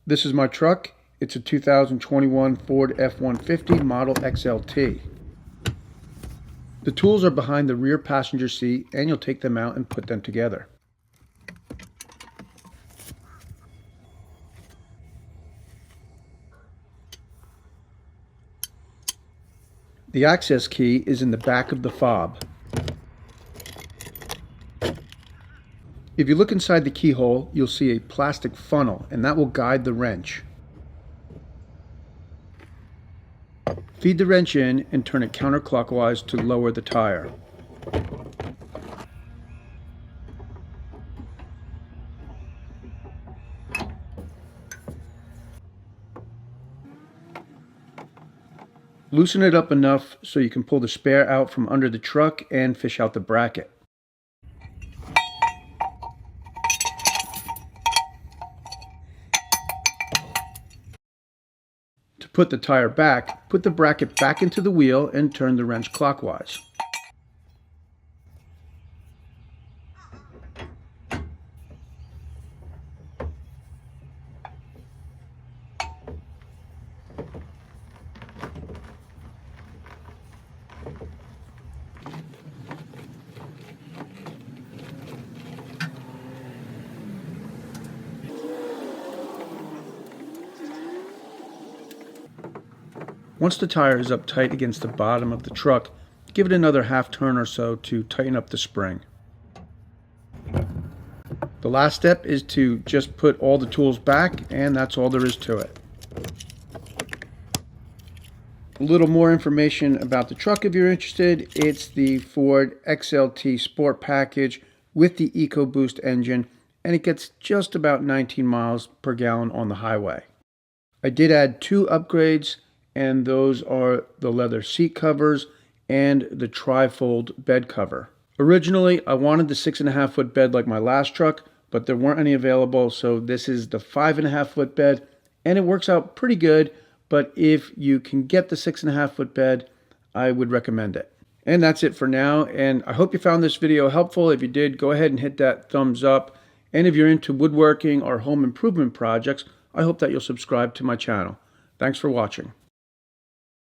This is my truck. It's a 2021 Ford F150 Model XLT. The tools are behind the rear passenger seat, and you'll take them out and put them together. The access key is in the back of the fob. If you look inside the keyhole, you'll see a plastic funnel, and that will guide the wrench. Feed the wrench in and turn it counterclockwise to lower the tire. Loosen it up enough so you can pull the spare out from under the truck and fish out the bracket. To put the tire back, put the bracket back into the wheel and turn the wrench clockwise. Once the tire is up tight against the bottom of the truck, give it another half turn or so to tighten up the spring. The last step is to just put all the tools back, and that's all there is to it. A little more information about the truck if you're interested. It's the Ford XLT Sport Package with the EcoBoost engine, and it gets just about 19 miles per gallon on the highway. I did add 2 upgrades, and those are the leather seat covers and the tri-fold bed cover. Originally, I wanted the 6.5 foot bed like my last truck, but there weren't any available, so this is the 5.5 foot bed, and it works out pretty good, but if you can get the 6.5 foot bed, I would recommend it. And that's it for now, and I hope you found this video helpful. If you did, go ahead and hit that thumbs up, and if you're into woodworking or home improvement projects, I hope that you'll subscribe to my channel. Thanks for watching.